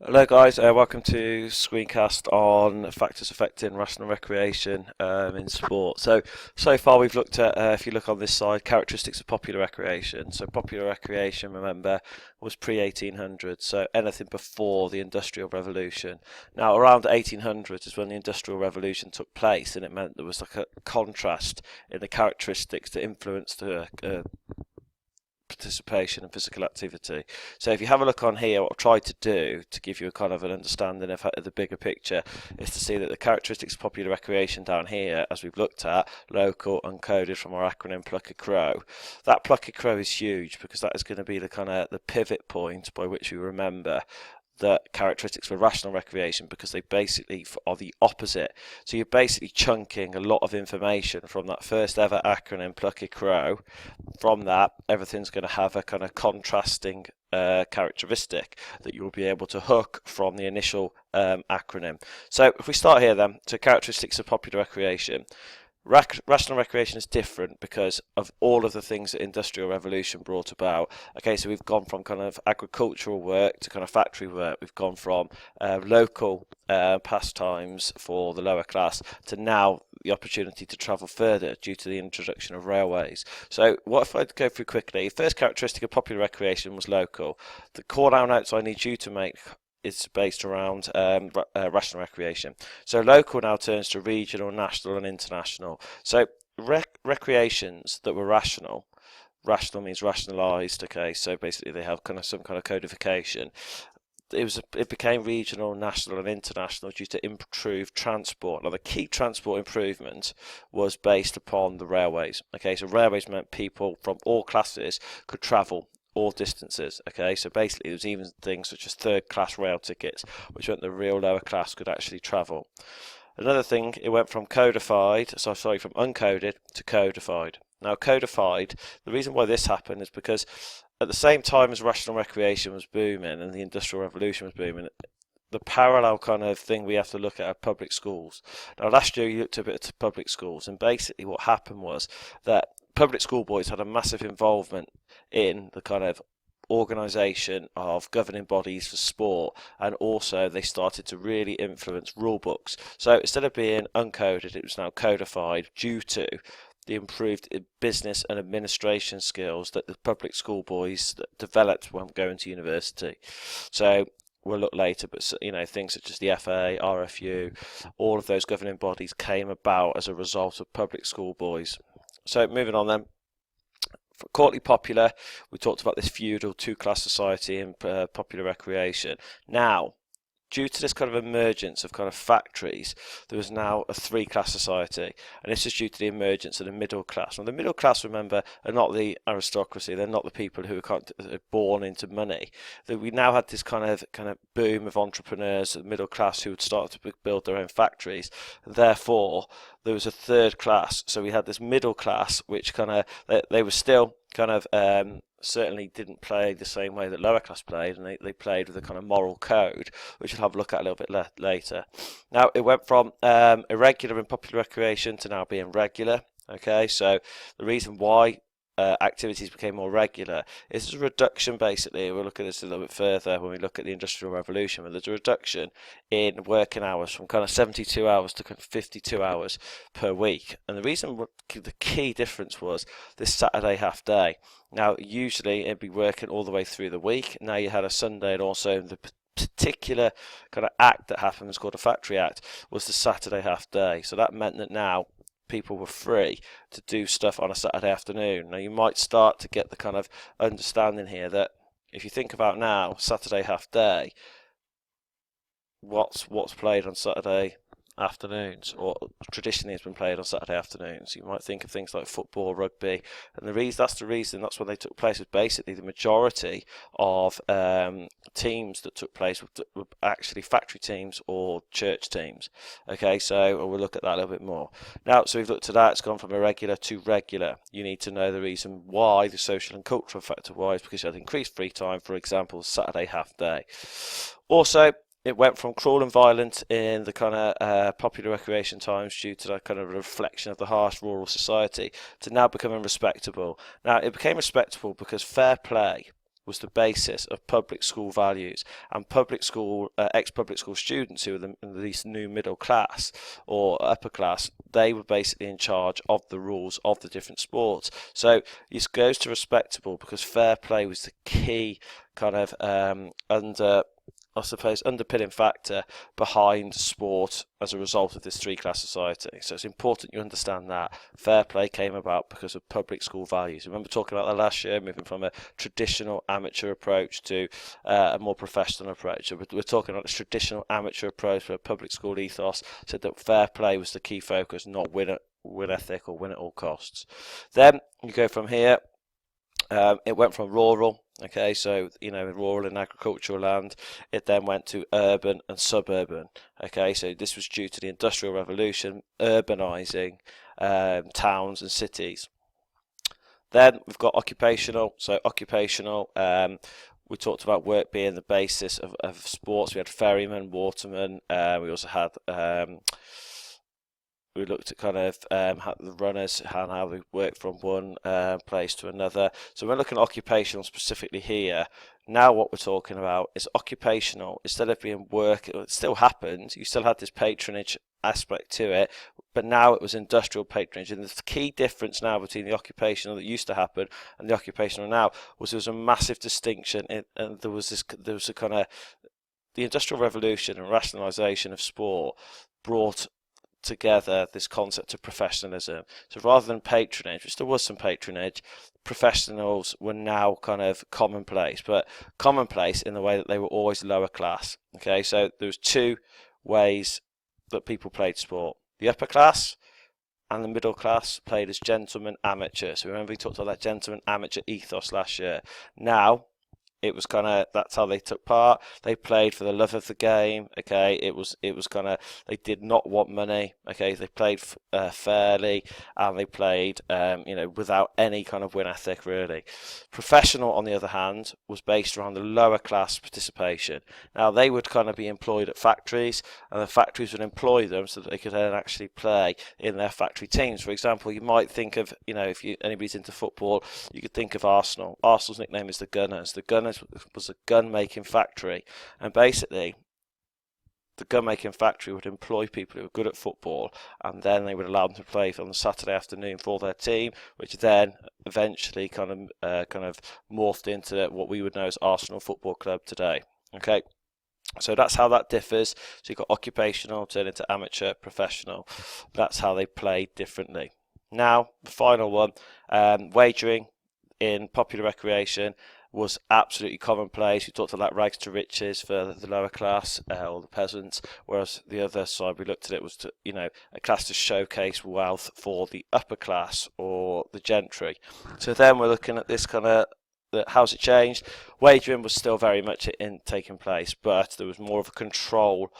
Hello guys, welcome to Screencast on factors affecting rational recreation in sport. So far we've looked at, if you look on this side, characteristics of popular recreation. So popular recreation, remember, was pre-1800, so anything before the Industrial Revolution. Now around 1800 is when the Industrial Revolution took place, and it meant there was like a contrast in the characteristics that influenced participation and physical activity. So if you have a look on here, what I've tried to do to give you a kind of an understanding of the bigger picture is to see that the characteristics of popular recreation down here, as we've looked at, local, uncoded from our acronym Plucky Crow. That Plucky Crow is huge because that is going to be the kind of the pivot point by which we remember the characteristics for rational recreation, because they basically are the opposite. So you're basically chunking a lot of information from that first ever acronym Plucky Crow. From that, everything's going to have a kind of contrasting characteristic that you'll be able to hook from the initial acronym. So if we start here then, so characteristics of popular recreation. Rational recreation is different because of all of the things that Industrial Revolution brought about. Okay, so we've gone from kind of agricultural work to kind of factory work. We've gone from local pastimes for the lower class to now the opportunity to travel further due to the introduction of railways. So what if I go through quickly? First characteristic of popular recreation was local. The core down notes I need you to make is based around rational recreation. So local now turns to regional, national and international. So recreations that were rational, rational means rationalised, okay, so basically they have kind of some kind of codification. It became regional, national and international due to improved transport. Now the key transport improvement was based upon the railways. Okay, so railways meant people from all classes could travel all distances. Okay, so basically there was even things such as third class rail tickets, which meant the real lower class could actually travel. Another thing, it went from from uncoded to codified. Now codified, the reason why this happened is because at the same time as rational recreation was booming and the Industrial Revolution was booming, the parallel kind of thing we have to look at are public schools. Now last year you looked a bit at public schools, and basically what happened was that public school boys had a massive involvement in the kind of organisation of governing bodies for sport, and also they started to really influence rule books. So instead of being uncoded, it was now codified due to the improved business and administration skills that the public school boys developed when going to university. So we'll look later, but you know, things such as the FA, RFU, all of those governing bodies came about as a result of public school boys. So moving on then. For courtly popular, we talked about this feudal two-class society in popular recreation. Now, due to this kind of emergence of kind of factories, there is now a three-class society, and this is due to the emergence of the middle class. Now, the middle class, remember, are not the aristocracy; they're not the people who are born into money. We now had this kind of boom of entrepreneurs, the middle class, who would start to build their own factories. And therefore, there was a third class. So we had this middle class, which kind of they were still kind of certainly didn't play the same way that lower class played, and they played with a kind of moral code, which we'll have a look at a little bit later. Now, it went from irregular in popular recreation to now being regular. Okay, so the reason why activities became more regular is a reduction, basically. We'll look at this a little bit further when we look at the Industrial Revolution, but there's a reduction in working hours from kind of 72 hours to kind of 52 hours per week. And the reason, the key difference was this Saturday half day. Now, usually it'd be working all the way through the week. Now you had a Sunday, and also the particular kind of act that happens called a factory act was the Saturday half day. So that meant that now people were free to do stuff on a Saturday afternoon. Now you might start to get the kind of understanding here that if you think about now, Saturday half day, what's played on Saturday afternoons, or traditionally has been played on Saturday afternoons. You might think of things like football, rugby, and that's when they took place, was basically the majority of teams that took place were actually factory teams or church teams. Okay, so we'll look at that a little bit more. Now, so we've looked at that, it's gone from irregular to regular. You need to know the reason why, the social and cultural factor why, is because you had increased free time, for example, Saturday half day. Also, it went from cruel and violent in the kind of popular recreation times due to that kind of reflection of the harsh rural society to now becoming respectable. Now, it became respectable because fair play was the basis of public school values, and public school, ex-public school students who were these new middle class or upper class, they were basically in charge of the rules of the different sports. So this goes to respectable because fair play was the key kind of underpinning factor behind sport as a result of this three-class society. So it's important you understand that fair play came about because of public school values. Remember talking about that last year, moving from a traditional amateur approach to a more professional approach. So we're talking about a traditional amateur approach for a public school ethos, said that fair play was the key focus, not win ethic or win at all costs. Then you go from here. It went from rural, okay, so rural and agricultural land. It then went to urban and suburban, okay, so this was due to the Industrial Revolution urbanizing towns and cities. Then we've got occupational. So occupational, we talked about work being the basis of sports. We had ferrymen, watermen. We also had we looked at kind of how the runners and how they work from one place to another. So we're looking at occupational specifically here. Now what we're talking about is occupational. Instead of being work, it still happened. You still had this patronage aspect to it, but now it was industrial patronage. And the key difference now between the occupational that used to happen and the occupational now was there was a massive distinction, and there was a kind of the Industrial Revolution and rationalisation of sport brought together this concept of professionalism. So rather than patronage, which there was some patronage, professionals were now kind of commonplace, but commonplace in the way that they were always lower class. Okay, so there was two ways that people played sport. The upper class and the middle class played as gentlemen amateur. So remember we talked about that gentleman amateur ethos last year. Now it was kind of, that's how they took part. They played for the love of the game. Okay, it was kind of, they did not want money. Okay, they played fairly, and they played without any kind of win ethic really. Professional, on the other hand, was based around the lower class participation. Now they would kind of be employed at factories, and the factories would employ them so that they could then actually play in their factory teams. For example, you might think of, if anybody's into football, you could think of Arsenal. Arsenal's nickname is the Gunners. The Gunners was a gun-making factory, and basically the gun-making factory would employ people who were good at football, and then they would allow them to play on the Saturday afternoon for their team, which then eventually kind of morphed into what we would know as Arsenal Football Club today. Okay, so that's how that differs. So you've got occupational turn into amateur, professional. That's how they play differently. Now the final one, wagering in popular recreation was absolutely commonplace. We talked about rags to riches for the lower class or the peasants, whereas the other side we looked at it was a class to showcase wealth for the upper class or the gentry. So then we're looking at this kind of how's it changed. Wagering was still very much taking place, but there was more of a control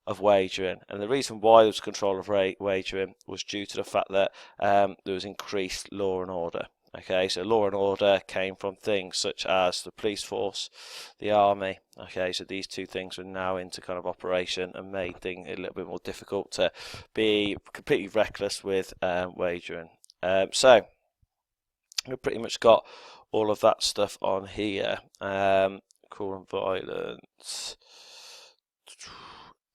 of wagering, and the reason why there was control of wagering was due to the fact that there was increased law and order. Okay, so law and order came from things such as the police force, the army. Okay, so these two things are now into kind of operation and made things a little bit more difficult to be completely reckless with wagering. So we've pretty much got all of that stuff on here. Cruel and violence.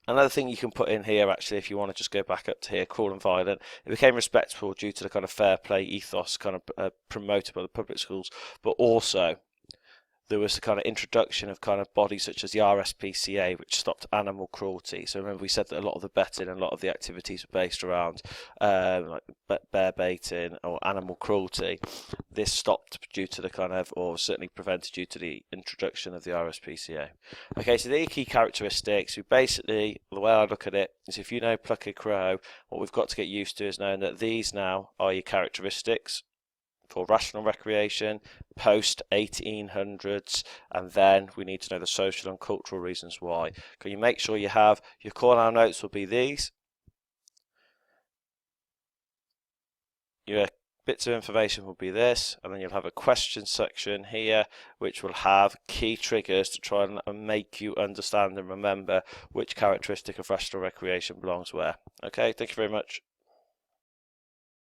Another thing you can put in here, actually, if you want to just go back up to here, cruel and violent, it became respectable due to the kind of fair play ethos kind of promoted by the public schools, but also there was the kind of introduction of kind of bodies such as the RSPCA, which stopped animal cruelty. So remember we said that a lot of the betting and a lot of the activities were based around like bear baiting or animal cruelty. This stopped due to the kind of, or certainly prevented due to the introduction of the RSPCA. Okay, so the key characteristics, we basically, the way I look at it is if you know Pluck a Crow, what we've got to get used to is knowing that these now are your characteristics for rational recreation, post 1800s, and then we need to know the social and cultural reasons why. Can you make sure you have your call-out notes will be these. Your bits of information will be this, and then you'll have a question section here which will have key triggers to try and make you understand and remember which characteristic of rational recreation belongs where. Okay, thank you very much.